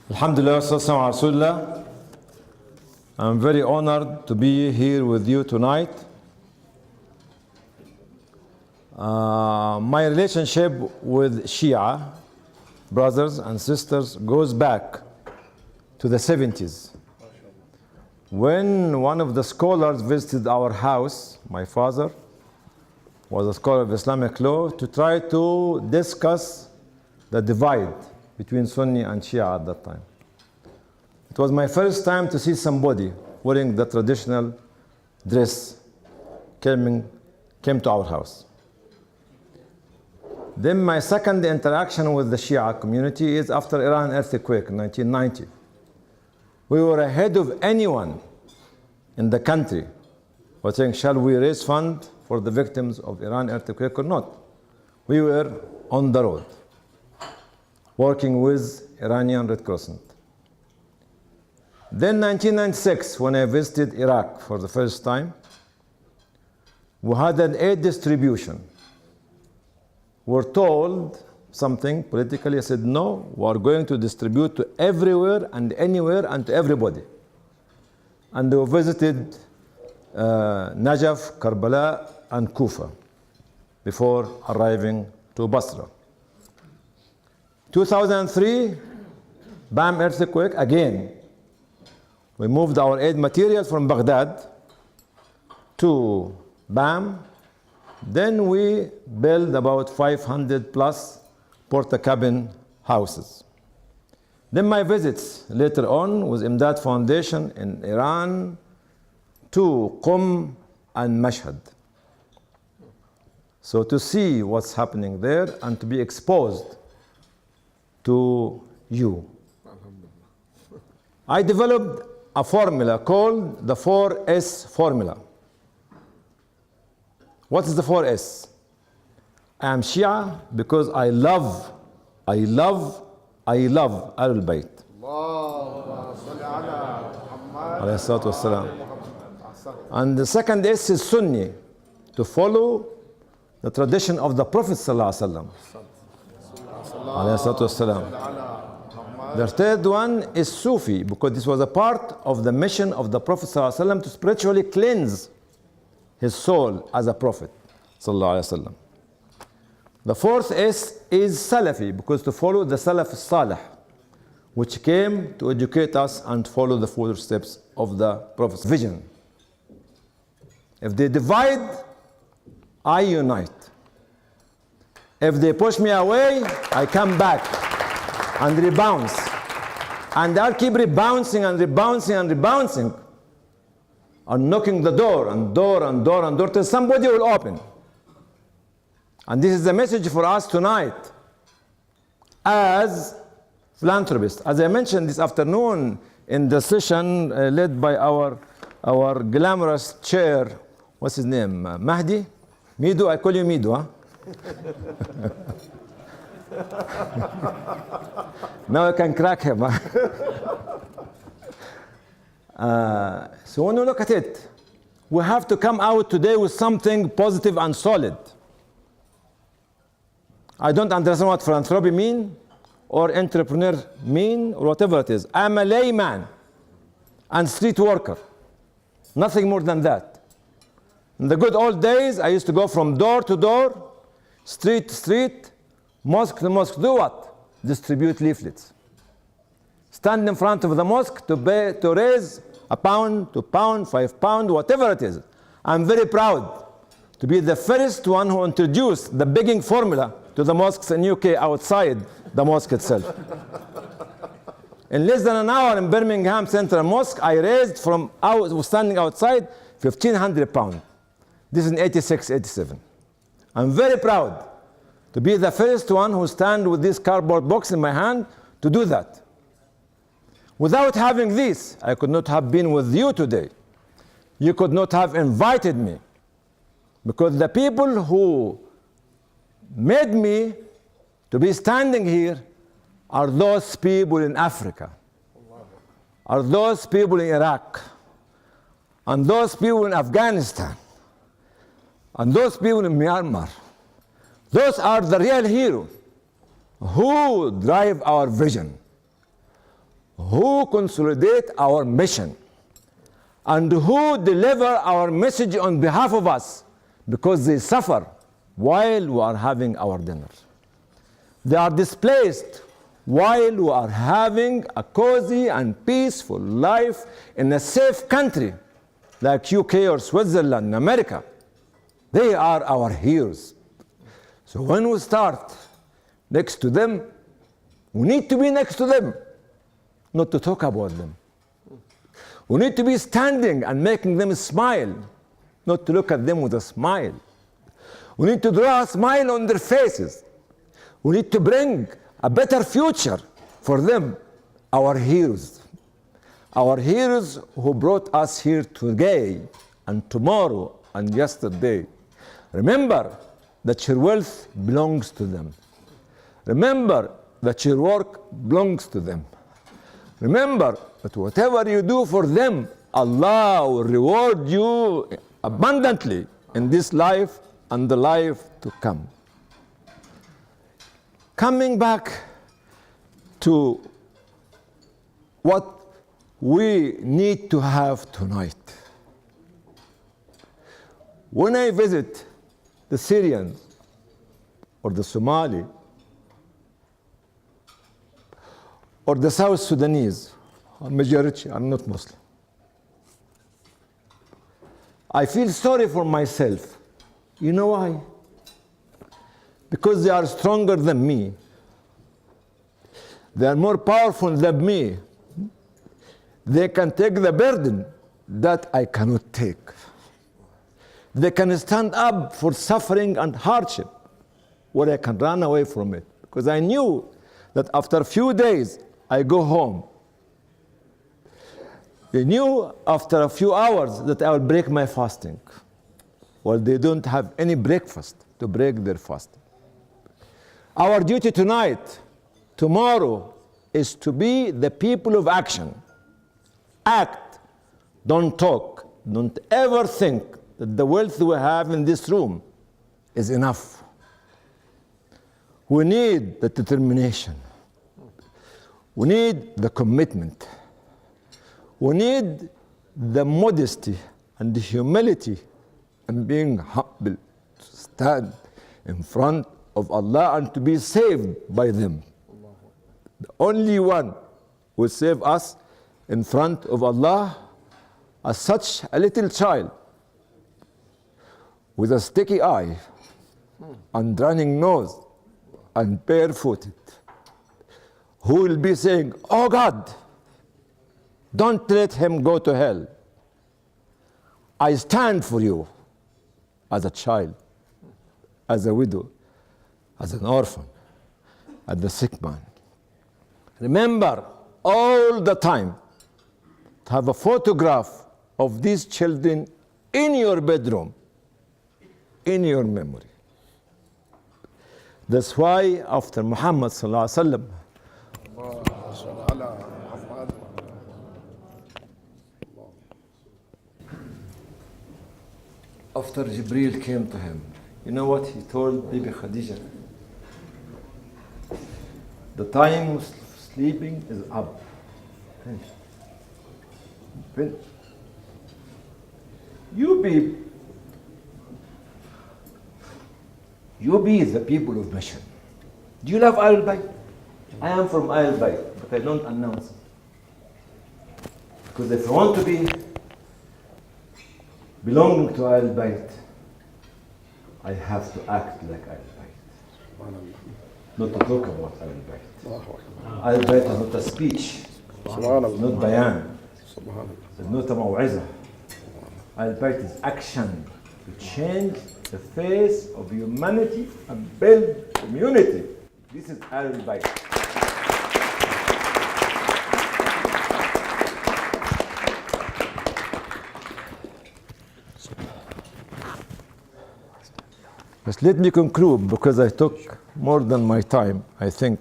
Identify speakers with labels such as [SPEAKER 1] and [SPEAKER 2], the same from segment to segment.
[SPEAKER 1] Alhamdulillah, wassalamu ala Rasulullah. I'm very honored to be here with you tonight. My relationship with Shia brothers and sisters goes back to the 70s. When one of the scholars visited our house, my father was a scholar of Islamic law, to try to discuss the divide between Sunni and Shia at that time. It was my first time to see somebody wearing the traditional dress came to our house. Then my second interaction with the Shia community is after Iran earthquake in 1990. We were ahead of anyone in the country. We were saying, shall we raise funds for the victims of Iran earthquake or not? We were on the road, working with Iranian Red Crescent. Then 1996, when I visited Iraq for the first time, we had an aid distribution. We're told something politically. I said, no, we're going to distribute to everywhere and anywhere and to everybody. And we visited Najaf, Karbala, and Kufa before arriving to Basra. 2003, BAM earthquake again. We moved our aid material from Baghdad to BAM. Then we built about 500 plus porta-cabin houses. Then my visits later on with Imdad Foundation in Iran to Qum and Mashhad. So to see what's happening there and to be exposed to you. I developed a formula called the 4S formula. What is the 4S? I am Shia because I love Ahlul Bayt. And the second S is Sunni, to follow the tradition of the Prophet ﷺ. The third one is Sufi, because this was a part of the mission of the Prophet ﷺ to spiritually cleanse his soul as a prophet ﷺ. The fourth S is Salafi, because to follow the Salaf Salih, which came to educate us and follow the footsteps of the Prophet's vision. If they divide, I unite. If they push me away, I come back and rebound. And I'll keep rebounding and rebounding and rebounding and knocking the door and door and door and door till somebody will open. And this is the message for us tonight as philanthropists. As I mentioned this afternoon in the session led by our glamorous chair, what's his name? Mahdi? Mido, I call you Mido, huh? Now I can crack him. So when we look at it, we have to come out today with something positive and solid. I don't understand what philanthropy mean or entrepreneur mean or whatever it is. I'm a layman and street worker. Nothing more than that. In the good old days, I used to go from door to door, street to street, mosque to mosque. Do what? Distribute leaflets. Stand in front of the mosque to raise a pound, 2 pounds, 5 pounds, whatever it is. I'm very proud to be the first one who introduced the begging formula to the mosques in UK outside the mosque itself. In less than an hour in Birmingham Central Mosque, I raised from standing outside 1,500 pounds. This is in 86, 87. I'm very proud to be the first one who stand with this cardboard box in my hand to do that. Without having this, I could not have been with you today. You could not have invited me. Because the people who made me to be standing here are those people in Africa, are those people in Iraq, and those people in Afghanistan, and those people in Myanmar. Those are the real heroes who drive our vision, who consolidate our mission, and who deliver our message on behalf of us, because they suffer while we are having our dinner. They are displaced while we are having a cozy and peaceful life in a safe country like UK or Switzerland, America. They are our heroes. So when we start next to them, we need to be next to them, not to talk about them. We need to be standing and making them smile, not to look at them with a smile. We need to draw a smile on their faces. We need to bring a better future for them, our heroes. Our heroes who brought us here today and tomorrow and yesterday. Remember that your wealth belongs to them. Remember that your work belongs to them. Remember that whatever you do for them, Allah will reward you abundantly in this life and the life to come. Coming back to what we need to have tonight. When I visit the Syrians or the Somali or the South Sudanese, majority are not Muslim, I feel sorry for myself. You know why? Because they are stronger than me. They are more powerful than me. They can take the burden that I cannot take. They can stand up for suffering and hardship where I can run away from it. Because I knew that after a few days, I go home. They knew after a few hours that I will break my fasting. Well, they don't have any breakfast to break their fasting. Our duty tonight, tomorrow, is to be the people of action. Act, don't talk. Don't ever think that the wealth we have in this room is enough. We need the determination. We need the commitment. We need the modesty and the humility and being humble to stand in front of Allah and to be saved by them. The only one who will save us in front of Allah as such a little child with a sticky eye and running nose and barefooted, who will be saying, "Oh God, don't let him go to hell. I stand for you," as a child, as a widow, as an orphan, as the sick man. Remember all the time to have a photograph of these children in your bedroom, in your memory. That's why after Muhammad sallallahu alaihi wasallam, after Jibreel came to him, you know what he told Bibi Khadija? The time of sleeping is up. Finish. Finish. You be the people of mission. Do you love Al-Bayt? I am from Al-Bayt, but I don't announce it. Because if I want to be belonging to Al-Bayt, I have to act like Al-Bayt. Not to talk about Al-Bayt. Al-Bayt is not a speech, not bayan, it's not a maw'izah. Al-Bayt is action to change the face of humanity and build community. This is Al-Bayt. But let me conclude, because I took more than my time, I think.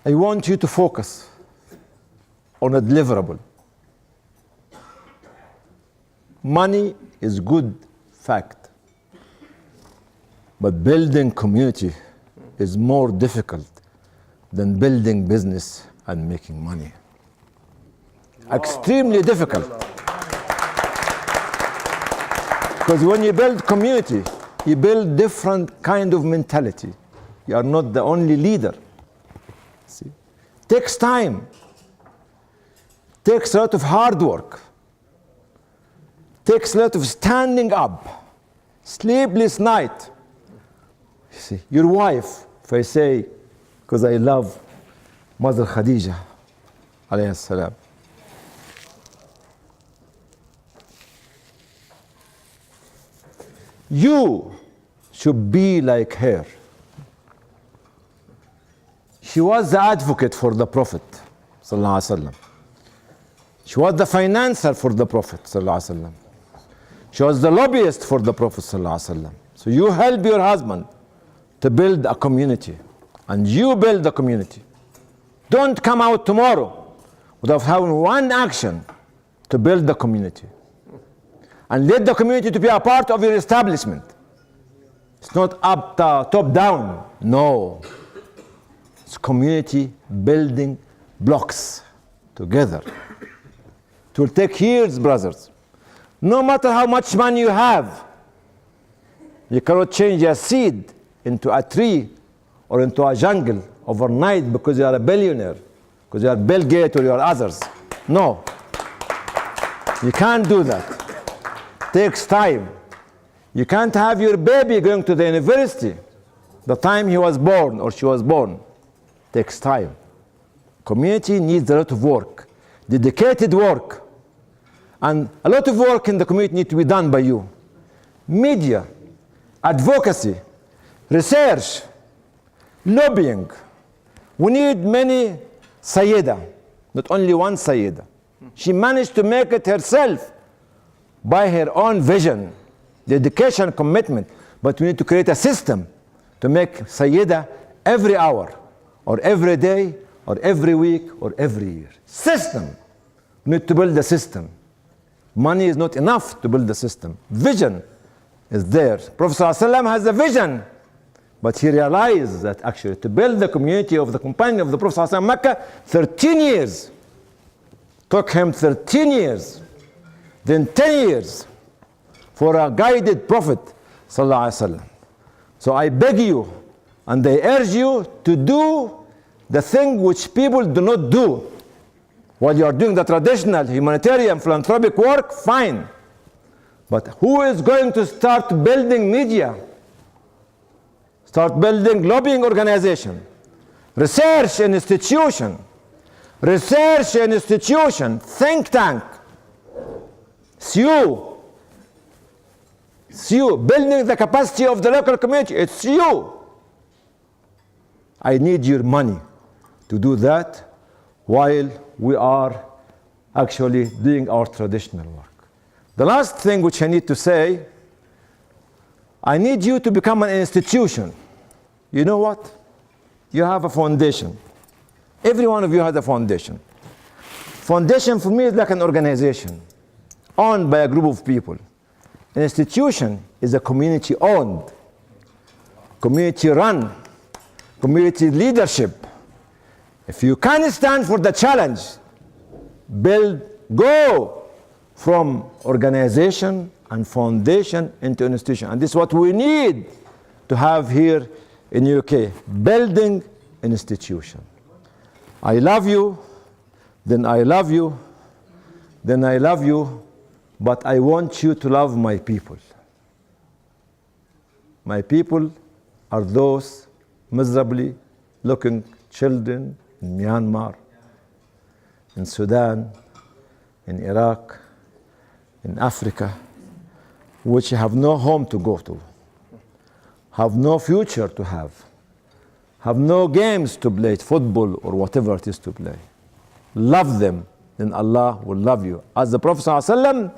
[SPEAKER 1] I want you to focus on a deliverable. Money is good fact. But building community is more difficult than building business and making money. Extremely difficult. Because when you build community, you build different kind of mentality. You are not the only leader. See? Takes time. Takes a lot of hard work. Takes a lot of standing up. Sleepless night. See, your wife, if I say, because I love Mother Khadija, alayhi salam. You should be like her. She was the advocate for the Prophet sallallahu alaihi wasallam. She was the financer for the Prophet sallallahu alaihi wasallam. She was the lobbyist for the Prophet sallallahu alaihi wasallam. So you help your husband to build a community, and you build the community. Don't come out tomorrow without having one action to build the community. And let the community to be a part of your establishment. It's not top down. No. It's community building blocks together. It will take years, brothers. No matter how much money you have, you cannot change a seed into a tree or into a jungle overnight because you are a billionaire, because you are Bill Gates or you are others. No. You can't do that. Takes time. You can't have your baby going to the university the time he was born or she was born. Takes time. Community needs a lot of work, dedicated work. And a lot of work in the community needs to be done by you. Media, advocacy, research, lobbying. We need many Sayyida, not only one Sayyida. She managed to make it herself by her own vision, dedication, commitment. But we need to create a system to make Sayyida every hour, or every day, or every week, or every year. System. We need to build a system. Money is not enough to build the system. Vision is there. Prophet ﷺ has a vision, but he realized that actually to build the community of the companion of the Prophet ﷺ in Mecca, 13 years. Took him 13 years. Then 10 years for a guided Prophet sallallahu alaihi wasallam. So I beg you and I urge you to do the thing which people do not do. While you are doing the traditional humanitarian philanthropic work, fine. But who is going to start building media? Start building lobbying organization, research institution, think tank. It's you. It's you. Building the capacity of the local community. It's you. I need your money to do that while we are actually doing our traditional work. The last thing which I need to say, I need you to become an institution. You know what? You have a foundation. Every one of you has a foundation. Foundation for me is like an organization owned by a group of people. An institution is a community owned, community run, community leadership. If you can't stand for the challenge, go from organization and foundation into institution. And this is what we need to have here in UK, building an institution. I love you, then I love you, then I love you, but I want you to love my people. My people are those miserably looking children in Myanmar, in Sudan, in Iraq, in Africa, which have no home to go to, have no future to have no games to play, football or whatever it is to play. Love them, then Allah will love you. As the Prophet ﷺ,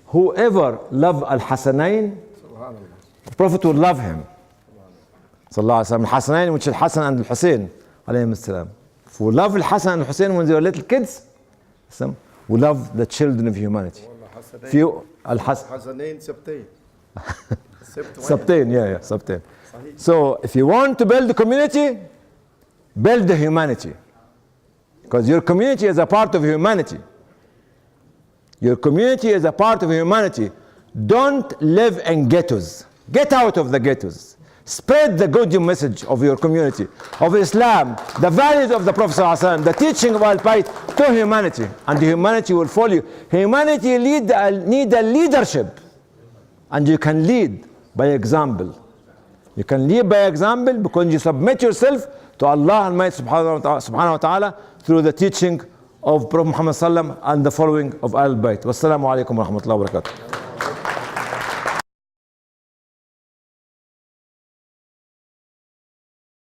[SPEAKER 1] whoever love Al-Hasanayn, the Prophet will love him. Al-Hasanayn, which is Hassan and Al-Hussein, alayhim as-salam. If we love Al-Hassan and Al-Hussein when they were little kids, we love the children of humanity. few
[SPEAKER 2] حسنين سبتين.
[SPEAKER 1] Sabtain, yeah, Sabtain. So if you want to build a community, build the humanity. Because your community is a part of humanity. Your community is a part of humanity. Don't live in ghettos. Get out of the ghettos. Spread the good message of your community, of Islam, the values of the Prophet ﷺ, the teaching of Al-Bayt to humanity. And the humanity will follow you. Humanity need a leadership. And you can lead by example. You can lead by example because you submit yourself to Allah Almighty subhanahu wa ta'ala through the teaching of Prophet Muhammad sallam and the following of Al-Bayt. Wassalamu alaikum wa rahmatullahi wa barakatuh.